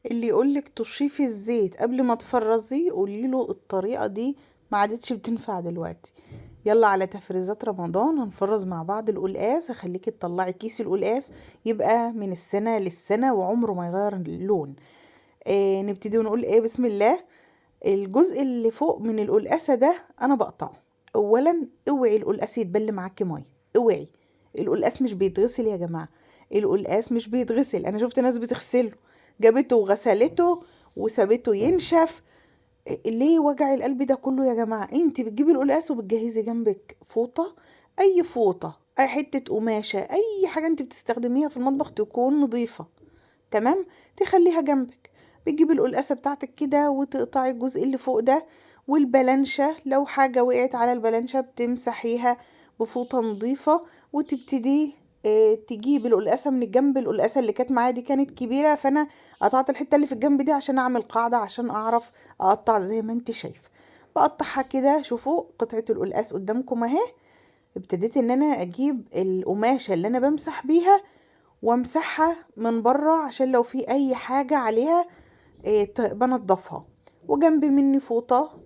اللي يقولك تشيفي الزيت قبل ما تفرزيه قوليله الطريقة دي ما عادتش بتنفع دلوقتي. يلا على تفريزات رمضان هنفرز مع بعض القلقاس، هخليكي تطلعي كيس القلقاس يبقى من السنة للسنة وعمره ما يغير اللون. نبتدي ونقول ايه، بسم الله. الجزء اللي فوق من القلقاسة ده انا بقطعه. اولا اوعي القلقاس يتبل معاكي ميه، اوعي. القلقاس مش بيتغسل يا جماعة، القلقاس مش بيتغسل. انا شفت ناس بتغسله، جابته وغسلته وسابته ينشف. ليه وجع القلب ده كله يا جماعة؟ انت بتجيبي القلقاس وبتجهزي جنبك فوطة، اي فوطة، اي حتة قماشة، اي حاجة انت بتستخدميها في المطبخ تكون نظيفة، تمام، تخليها جنبك. بتجيبي القلقاسة بتاعتك كده وتقطعي الجزء اللي فوق ده، والبلانشة لو حاجة وقعت على البلانشة بتمسحيها بفوطة نظيفة. وتبتدي تجيبي القلقاسة من الجنب. القلقاسة اللي كانت معايا دي كانت كبيرة، فانا قطعت الحتة اللي في الجنب دي عشان اعمل قاعدة عشان اعرف اقطع زي ما انت شايف. بقطعها كده، شوفوا قطعة القلقاس قدامكم اهي. ابتديت ان انا اجيب القماشة اللي انا بمسح بيها وامسحها من بره عشان لو في اي حاجة عليها بنضفها. وجنب مني فوطة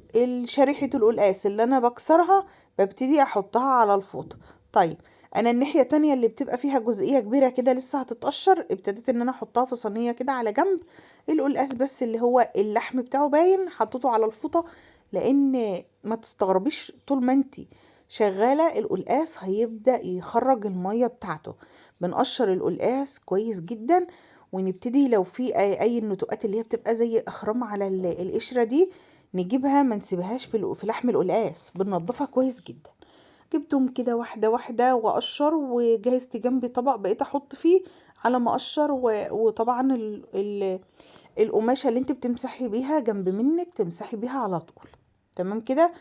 شريحة القلقاس اللي انا بكسرها ببتدي احطها على الفوطة. طيب، انا الناحية التانية اللي بتبقى فيها جزئية كبيرة كده لسه هتتقشر ابتديت ان انا احطها في صينية كده على جنب. القلقاس بس اللي هو اللحم بتاعه باين حطيته على الفوطة، لان ما تستغربيش طول ما انتي شغالة القلقاس هيبدأ يخرج المية بتاعته. بنقشر القلقاس كويس جدا، ونبتدي لو في اي النتوءات اللي هي بتبقى زي اخرام على القشرة دي نجيبها، ما نسيبهاش في لحم القلقاس، بننضفها كويس جدا. جبتهم كده واحدة واحدة واقشر، وجهزت جنبي طبق بقيت احط فيه على ما اقشر وطبعا القماشة اللي انت بتمسحي بيها جنب منك تمسحي بيها على طول. تمام كده.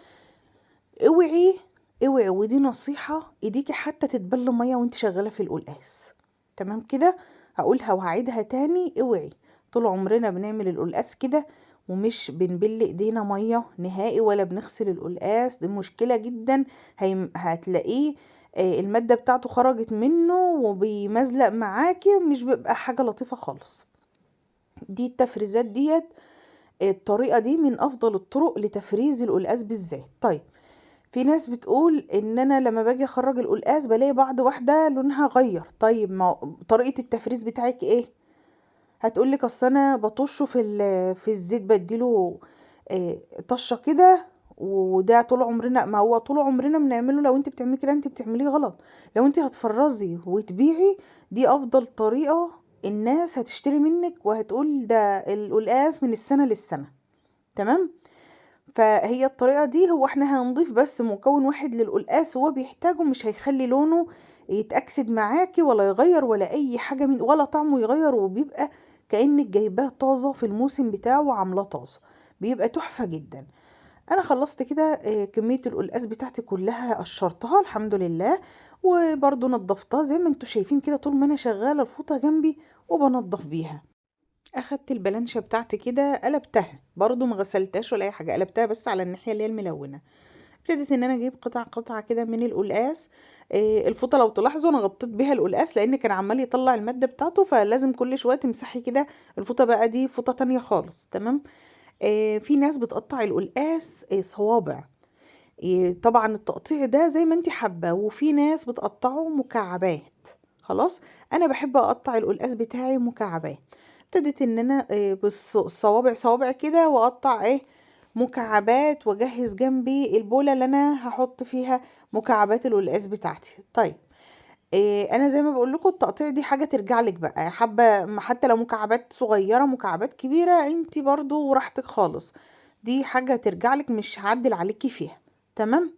اوعي، اوعي، ودي نصيحة، ايديكي حتى تتبل مية وانت شغالة في القلقاس. تمام كده. هقولها وهعيدها تاني، اوعي. طول عمرنا بنعمل القلقاس كده ومش بنبل ايدينا مية نهائي ولا بنغسل القلقاس، دي مشكلة جدا. هتلاقيه المادة بتاعته خرجت منه وبيمزلق معاكي، مش بيبقى حاجة لطيفة خالص. دي التفريزات ديت، الطريقة دي من افضل الطرق لتفريز القلقاس بالذات. طيب، في ناس بتقول ان انا لما باجي اخرج القلقاس بلاقي بعض واحده لونها غير. طيب، ما طريقه التفريز بتاعك ايه؟ هتقولك اصل انا بطشه في الزيت بديله طشه كده. وده طول عمرنا، ما هو طول عمرنا بنعمله. لو انت بتعملي كده انت بتعمليه غلط. لو انت هتفرزي وتبيعي دي افضل طريقه، الناس هتشتري منك وهتقول ده القلقاس من السنه للسنه. تمام. فهي الطريقة دي، هو احنا هنضيف بس مكون واحد للقلقاس هو بيحتاجه، مش هيخلي لونه يتأكسد معاكي ولا يغير ولا اي حاجة من ولا طعمه يغير، وبيبقى كأنك جايباه طازة في الموسم بتاعه وعاملاه طازة، بيبقى تحفة جدا. انا خلصت كده كمية القلقاس بتاعتي كلها قشرتها الحمد لله، وبرضو نضفتها زي ما انتوا شايفين كده طول ما انا شغالة الفوطة جنبي وبنضف بيها. اخدت البلانشة بتاعتي كده قلبتها، برضو ما غسلتهاش ولا اي حاجة، قلبتها بس على الناحية اللي هي الملونة. ابتديت ان انا اجيب قطع قطعة كده من القلقاس. الفوطة لو تلاحظوا انا غطيت بيها القلقاس لان كان عمال يطلع المادة بتاعته، فلازم كل شوية تمسحي كده الفوطة، بقى دي فوطة تانية خالص. تمام. في ناس بتقطع القلقاس صوابع. طبعا التقطيع ده زي ما انت حابة، وفي ناس بتقطعه مكعبات. خلاص. انا بحب اقطع القلقاس بتاعي مكعبات. ابتديت ان انا بالصوابع صوابع كده واقطع مكعبات، واجهز جنبي البولة اللي انا هحط فيها مكعبات القلقاس بتاعتي. طيب، انا زي ما بقول لكم التقطيع دي حاجة ترجع لك بقى، حابة حتى لو مكعبات صغيرة مكعبات كبيرة انت برضو براحتك خالص. دي حاجة ترجع لك، مش هعدل عليكي فيها. تمام.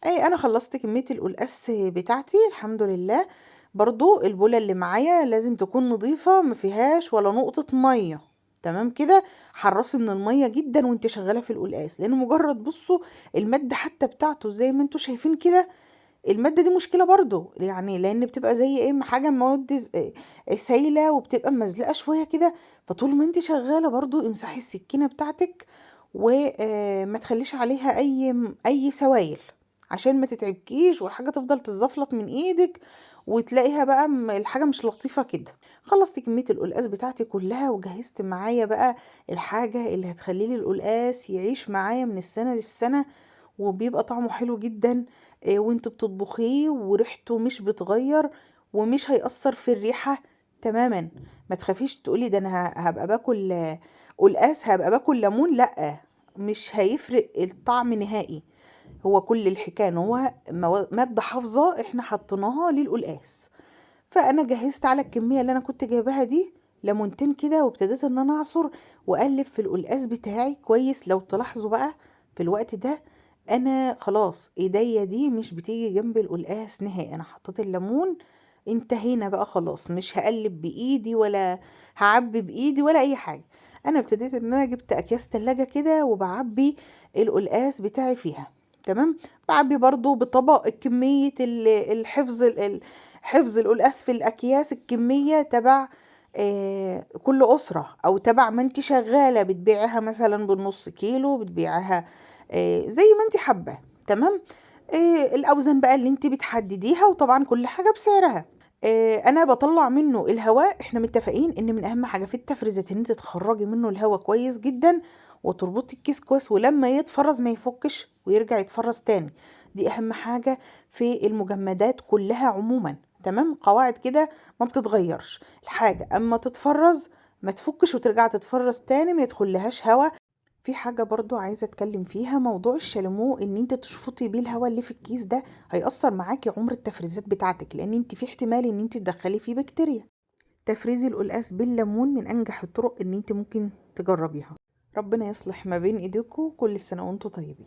انا خلصت كمية القلقاس بتاعتي الحمد لله. برضو البولة اللي معايا لازم تكون نظيفة ما فيهاش ولا نقطة مية. تمام كده. حرصي من المية جدا وانت شغالة في القلقاس، لان مجرد بصوا المادة حتى بتاعته زي ما انتوا شايفين كده. المادة دي مشكلة برضو يعني، لان بتبقى زي حاجة مواد سايلة وبتبقى مزلقة شوية كده. فطول ما انت شغالة برضو امسحي السكينة بتاعتك وما تخليش عليها اي سوائل عشان ما تتعبكيش والحاجة تفضل تزفلط من ايدك وتلاقيها بقى الحاجة مش لطيفة كده. خلصت كمية القلقاس بتاعتي كلها وجهزت معايا بقى الحاجة اللي هتخلي لي القلقاس يعيش معايا من السنة للسنة، وبيبقى طعمه حلو جدا وانت بتطبخيه وريحته مش بتغير ومش هيأثر في الريحة تماما. ما تخافيش تقولي ده انا هبقى باكل قلقاس، هبقى باكل ليمون، لا، مش هيفرق الطعم نهائي. هو كل الحكاية ان هو مادة حافظة احنا حطيناها للقلقاس. فانا جهزت على الكمية اللي انا كنت جايباها دي ليمونتين كده، وابتديت ان انا اعصر واقلب في القلقاس بتاعي كويس. لو تلاحظوا بقى في الوقت ده انا خلاص ايديا دي مش بتيجي جنب القلقاس نهائي، انا حطيت الليمون، انتهينا بقى خلاص، مش هقلب بايدي ولا هعبي بايدي ولا اي حاجة. انا ابتديت ان انا جبت اكياس تلاجة كده وبعبي القلقاس بتاعي فيها. تمام. بعبي برضو بطبق كمية الحفظ حفظ القلقاس في الأكياس، الكمية تبع كل أسرة، أو تبع ما انت شغالة بتبيعها مثلا بالنص كيلو، بتبيعها زي ما انت حابة. تمام. الأوزان بقى اللي انت بتحدديها، وطبعا كل حاجة بسعرها. انا بطلع منه الهواء. احنا متفقين ان من اهم حاجه في التفريزات ان انت تخرجي منه الهواء كويس جدا، وتربطي الكيس كويس، ولما يتفرز ما يفكش ويرجع يتفرز تاني. دي اهم حاجه في المجمدات كلها عموما. تمام. قواعد كده ما بتتغيرش. الحاجه اما تتفرز ما تفكش وترجع تتفرز تاني، ما يدخلهاش هواء. في حاجة برضو عايزة اتكلم فيها، موضوع الشاليمو ان انت تشفطي بيه الهواء اللي في الكيس ده هيأثر معاكي عمر التفريزات بتاعتك، لان انت في احتمال ان انت تدخلي فيه بكتيريا. تفريزي القلقاس بالليمون من انجح الطرق ان انت ممكن تجربيها. ربنا يصلح ما بين ايديكم، كل سنة وانتم طيبين.